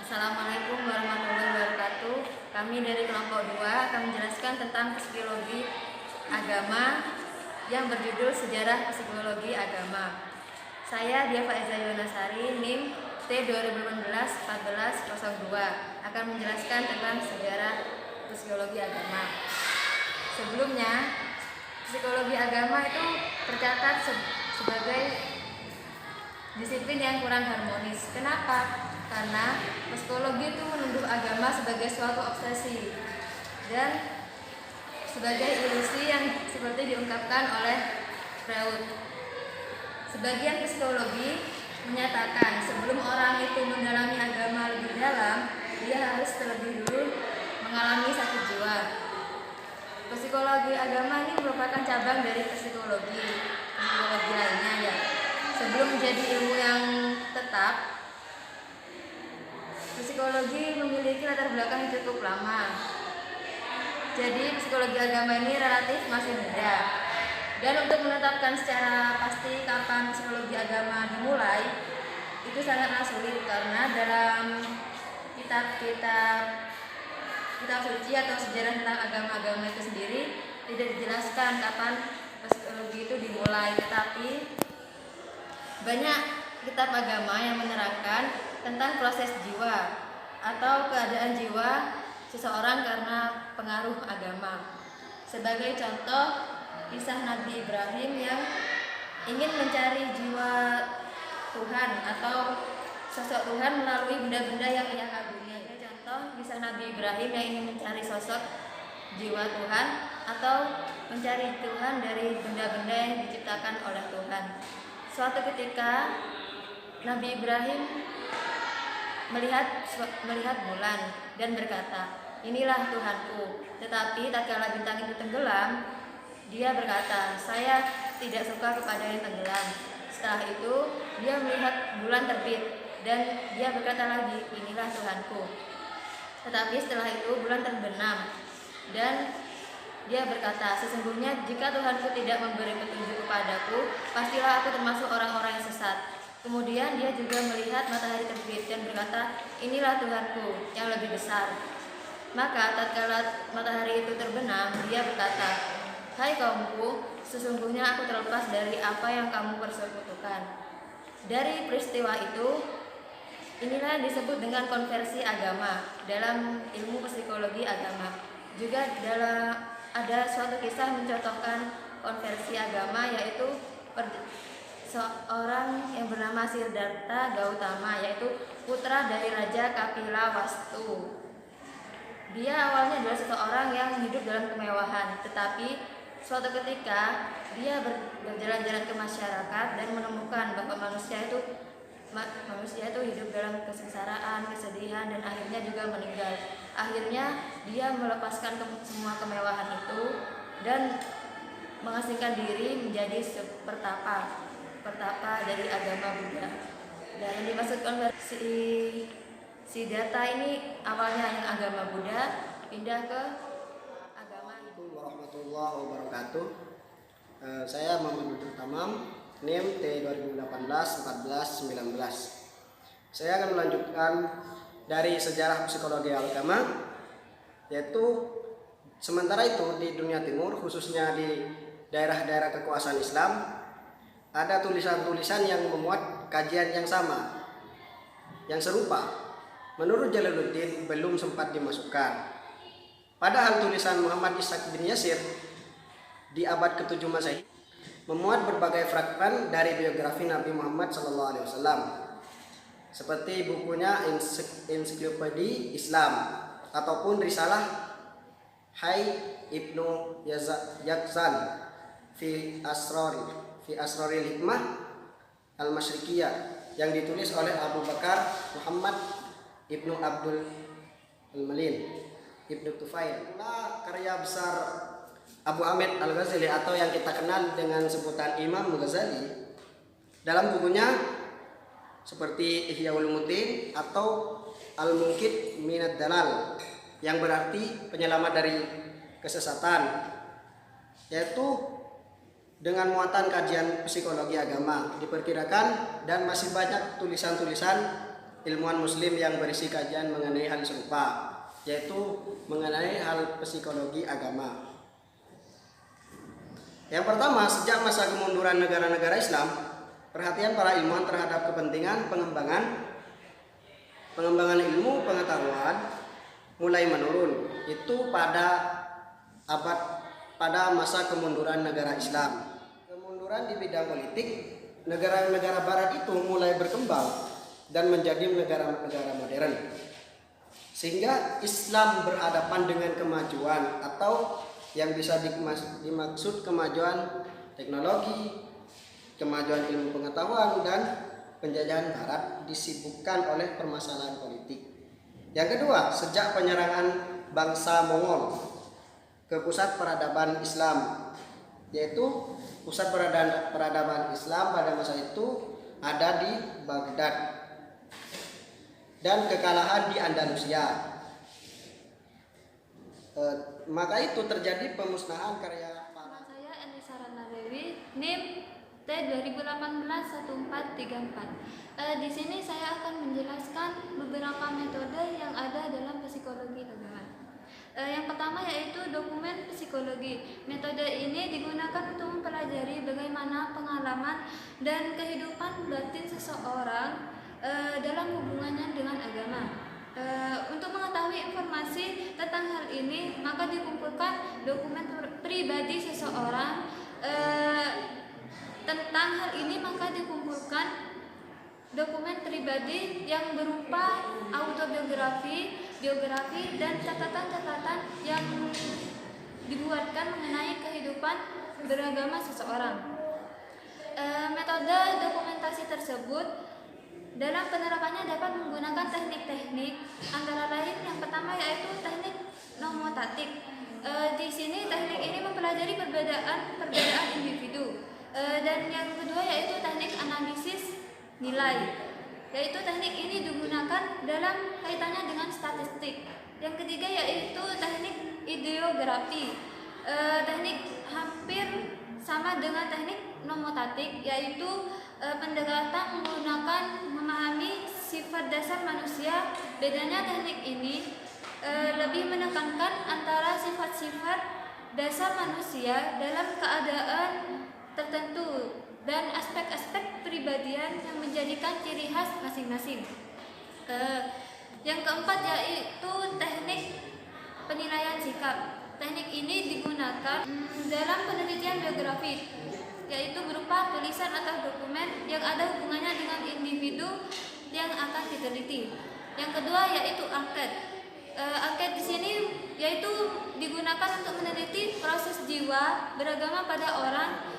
Assalamualaikum warahmatullahi wabarakatuh. Kami dari kelompok 2 akan menjelaskan tentang psikologi agama yang berjudul Sejarah Psikologi Agama. Saya Diava Eza Yonasari, NIM T 2018-1402 akan menjelaskan tentang sejarah psikologi agama. Sebelumnya, psikologi agama itu tercatat sebagai disiplin yang kurang harmonis. Kenapa? Karena psikologi itu menuduh agama sebagai suatu obsesi dan sebagai ilusi yang seperti diungkapkan oleh Freud. Sebagian psikologi menyatakan sebelum orang itu mendalami agama lebih dalam, dia harus terlebih dulu mengalami sakit jiwa. Psikologi agama ini merupakan cabang dari psikologi lainnya ya. Sebelum menjadi ilmu yang tetap, psikologi memiliki latar belakang yang cukup lama. Jadi psikologi agama ini relatif masih muda. Dan untuk menetapkan secara pasti kapan psikologi agama dimulai, itu sangatlah sulit karena dalam kitab-kitab suci atau sejarah tentang agama-agama itu sendiri tidak dijelaskan kapan psikologi itu dimulai. Tetapi banyak kitab agama yang menerangkan tentang proses jiwa atau keadaan jiwa seseorang karena pengaruh agama. Sebagai contoh, kisah Nabi Ibrahim yang ingin mencari jiwa Tuhan atau sosok Tuhan melalui benda-benda yang ia kagumi. Contoh, kisah Nabi Ibrahim yang ingin mencari sosok jiwa Tuhan atau mencari Tuhan dari benda-benda yang diciptakan oleh Tuhan. Suatu ketika Nabi Ibrahim melihat bulan dan berkata, "Inilah Tuhanku." Tetapi tatkala bintang itu tenggelam, dia berkata, "Saya tidak suka kepada yang tenggelam." Setelah itu dia melihat bulan terbit dan dia berkata lagi, "Inilah Tuhanku." Tetapi setelah itu bulan terbenam dan dia berkata, "Sesungguhnya jika Tuhanku tidak memberi petunjuk kepadaku, pastilah aku termasuk orang-orang yang sesat." Kemudian dia juga melihat matahari terbit dan berkata, "Inilah Tuhanku yang lebih besar." Maka tatkala matahari itu terbenam, dia berkata, "Hai kaumku, sesungguhnya aku terlepas dari apa yang kamu persekutukan." Dari peristiwa itu, inilah yang disebut dengan konversi agama dalam ilmu psikologi agama. Juga ada suatu kisah mencontohkan konversi agama, yaitu seorang yang bernama Siddhartha Gautama, yaitu putra dari Raja Kapila Wastu. Dia awalnya adalah seseorang yang hidup dalam kemewahan, tetapi suatu ketika dia berjalan-jalan ke masyarakat dan menemukan bahwa manusia itu hidup dalam kesengsaraan, kesedihan, dan akhirnya juga meninggal. Akhirnya dia melepaskan semua kemewahan itu dan mengasingkan diri menjadi pertapa dari agama Buddha. Dan yang dimaksud konversi Siddhartha ini awalnya yang agama Buddha pindah ke agama Hindu. Warahmatullahi wabarakatuh. Saya Muhammad Nurul Tamam, NIM T 2018-14-19. Saya akan melanjutkan dari sejarah psikologi agama, yaitu sementara itu di dunia timur, khususnya di daerah-daerah kekuasaan Islam, ada tulisan-tulisan yang memuat kajian yang sama, yang serupa. Menurut Jalaluddin belum sempat dimasukkan. Padahal tulisan Muhammad Ishaq bin Yasir di abad ke-7 Masehi memuat berbagai fragmen dari biografi Nabi Muhammad SAW, seperti bukunya Ensiklopedia Islam ataupun Risalah Hai Ibnu Yaqzan fi Asraril Hikmah Al-Masyrikiyah yang ditulis oleh Abu Bakar Muhammad Ibnu Abdul Al-Malin Ibnu Tufail. Karya besar Abu Hamid Al-Ghazali atau yang kita kenal dengan sebutan Imam Ghazali, dalam bukunya seperti Ihya Ulumuddin atau Al-Munqidh Minad Dalal, yang berarti penyelamat dari kesesatan, yaitu dengan muatan kajian psikologi agama. Diperkirakan dan masih banyak tulisan-tulisan ilmuwan muslim yang berisi kajian mengenai hal serupa, yaitu mengenai hal psikologi agama. Yang pertama, sejak masa kemunduran negara-negara Islam, perhatian para ilmuwan terhadap kepentingan pengembangan ilmu pengetahuan mulai menurun. Itu pada masa kemunduran negara Islam. Kemunduran di bidang politik, negara-negara barat itu mulai berkembang dan menjadi negara-negara modern. Sehingga Islam berhadapan dengan kemajuan atau yang bisa dimaksud kemajuan teknologi, kemajuan ilmu pengetahuan, dan penjajahan barat disibukkan oleh permasalahan politik. Yang kedua, sejak penyerangan bangsa Mongol ke pusat peradaban Islam, yaitu pusat peradaban Islam pada masa itu ada di Baghdad, dan kekalahan di Andalusia. Maka itu terjadi pemusnahan karya para. Nama saya Anissa Ratnadewi, NIM T 20181434. Di sini saya akan menjelaskan beberapa metode yang ada dalam psikologi agama. Yang pertama yaitu dokumen psikologi. Metode ini digunakan untuk mempelajari bagaimana pengalaman dan kehidupan batin seseorang dalam hubungannya dengan agama. Untuk mengetahui informasi tentang hal ini, maka dikumpulkan dokumen pribadi seseorang. Tentang hal ini, maka dikumpulkan dokumen pribadi yang berupa autobiografi, biografi, dan catatan-catatan yang dibuatkan mengenai kehidupan beragama seseorang. Metode dokumentasi tersebut dalam penerapannya dapat menggunakan teknik-teknik, antara lain yang pertama yaitu teknik nomotatik. Di sini teknik ini mempelajari perbedaan individu. Dan yang kedua yaitu teknik analisis nilai, yaitu teknik ini digunakan dalam kaitannya dengan statistik. Yang ketiga yaitu teknik ideografi. Teknik hampir sama dengan teknik nomotatik, yaitu pendekatan menggunakan memahami sifat dasar manusia. Bedanya teknik ini lebih menekankan antara sifat-sifat dasar manusia dalam keadaan tertentu dan aspek-aspek pribadian yang menjadikan ciri khas masing-masing. Yang keempat yaitu teknik penilaian sikap. Teknik ini digunakan dalam penelitian biografi, yaitu berupa tulisan atau dokumen yang ada hubungannya dengan individu yang akan diteliti. Yang kedua yaitu angket. Angket di sini yaitu digunakan untuk meneliti proses jiwa beragama pada orang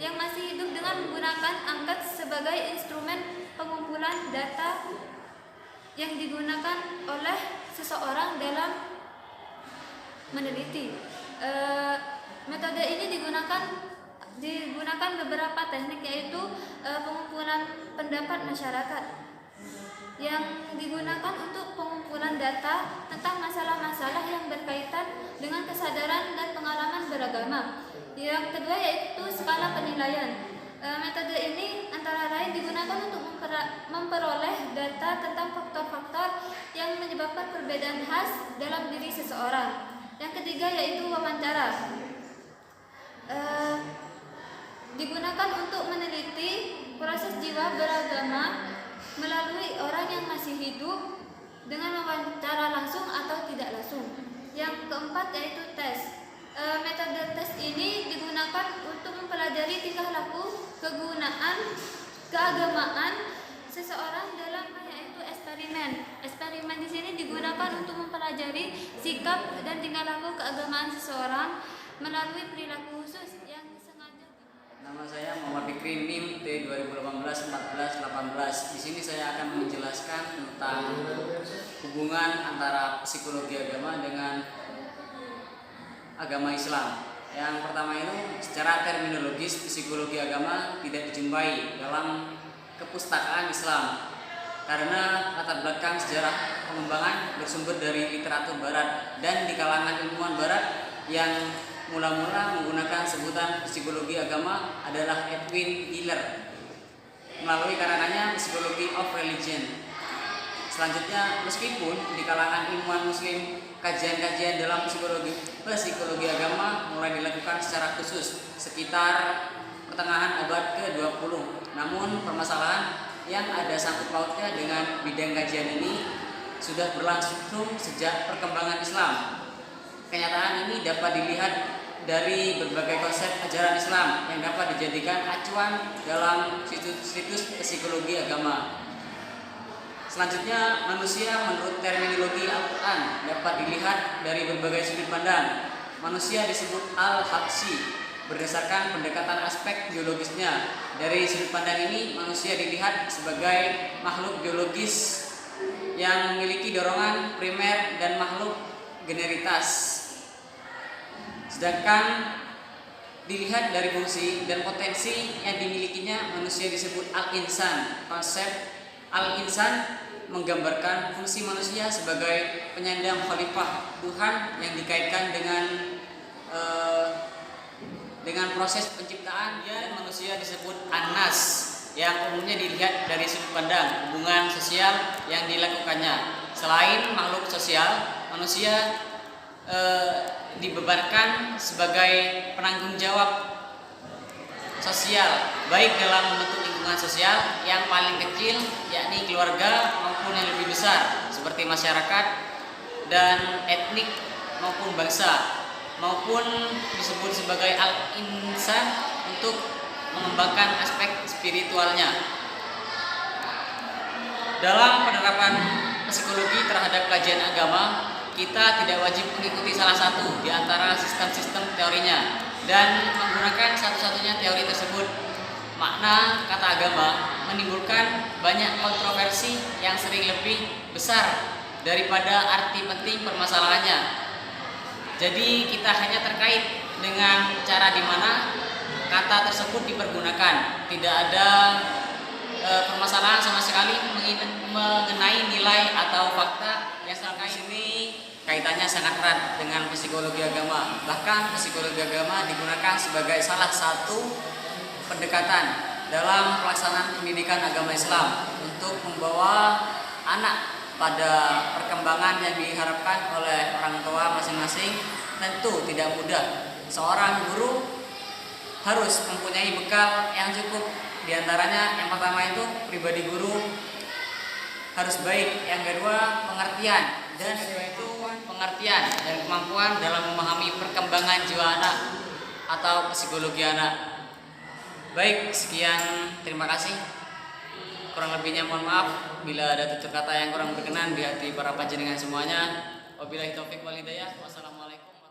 yang masih hidup dengan menggunakan angket sebagai instrumen pengumpulan data yang digunakan oleh seseorang dalam meneliti. Metode ini digunakan beberapa teknik, yaitu pengumpulan pendapat masyarakat yang digunakan untuk pengumpulan data tentang masalah-masalah yang berkaitan dengan kesadaran dan pengalaman beragama. Yang kedua yaitu skala penilaian. Metode ini antara lain digunakan untuk memperoleh data tentang faktor-faktor yang menyebabkan perbedaan khas dalam diri seseorang. Yang ketiga yaitu wawancara. Digunakan untuk meneliti proses jiwa beragama melalui orang yang masih hidup dengan wawancara langsung atau tidak langsung. Yang keempat yaitu tes. Metode tes ini digunakan untuk mempelajari tingkah laku, keagamaan seseorang dalam yaitu eksperimen. Eksperimen di sini digunakan untuk mempelajari sikap dan tingkah laku keagamaan seseorang melalui perilaku khusus yang sengaja. Nama saya Muhammad Fikri, NIM T 20181418. Di sini saya akan menjelaskan tentang hubungan antara psikologi agama dengan agama Islam. Yang pertama itu, secara terminologis psikologi agama tidak dijumpai dalam kepustakaan Islam karena latar belakang sejarah pengembangan bersumber dari literatur barat dan di kalangan ilmuwan barat yang mula-mula menggunakan sebutan psikologi agama adalah Edwin Hiller melalui karangannya Psychology of Religion. Selanjutnya, meskipun di kalangan ilmuwan muslim kajian-kajian dalam psikologi agama mulai dilakukan secara khusus sekitar pertengahan abad ke-20. Namun permasalahan yang ada sangkut pautnya dengan bidang kajian ini sudah berlangsung sejak perkembangan Islam. Kenyataan ini dapat dilihat dari berbagai konsep ajaran Islam yang dapat dijadikan acuan dalam situs psikologi agama. Selanjutnya, manusia menurut terminologi Al-Quran dapat dilihat dari berbagai sudut pandang. Manusia disebut al-habsi berdasarkan pendekatan aspek biologisnya. Dari sudut pandang ini, manusia dilihat sebagai makhluk biologis yang memiliki dorongan primer dan makhluk generitas. Sedangkan dilihat dari fungsi dan potensi yang dimilikinya, manusia disebut al-insan. Konsep al-insan menggambarkan fungsi manusia sebagai penyandang khalifah Tuhan yang dikaitkan dengan proses penciptaan. Dan manusia disebut an-nas yang umumnya dilihat dari sudut pandang hubungan sosial yang dilakukannya. Selain makhluk sosial, manusia dibebankan sebagai penanggung jawab sosial, baik dalam membentuk lingkungan sosial yang paling kecil yakni keluarga maupun yang lebih besar seperti masyarakat dan etnik maupun bangsa, maupun disebut sebagai al-insan untuk mengembangkan aspek spiritualnya. Dalam penerapan psikologi terhadap kajian agama, kita tidak wajib mengikuti salah satu di antara sistem-sistem teorinya dan menggunakan satu-satunya teori tersebut. Makna kata agama menimbulkan banyak kontroversi yang sering lebih besar daripada arti penting permasalahannya. Jadi kita hanya terkait dengan cara di mana kata tersebut dipergunakan. Tidak ada permasalahan sama sekali mengenai nilai atau fakta yang terkait. Ini kaitannya sangat erat dengan psikologi agama. Bahkan psikologi agama digunakan sebagai salah satu pendekatan dalam pelaksanaan pendidikan agama Islam untuk membawa anak pada perkembangan yang diharapkan oleh orang tua masing-masing. Tentu tidak mudah. Seorang guru harus mempunyai bekal yang cukup. Di antaranya yang pertama itu pribadi guru harus baik, yang kedua pengertian, dan itu pengertian dan kemampuan dalam memahami perkembangan jiwa anak atau psikologi anak. Baik, sekian, terima kasih. Kurang lebihnya mohon maaf bila ada tutur kata yang kurang berkenan di hati para panjenengan semuanya. Wabillahi taufik wal hidayah. Wassalamualaikum.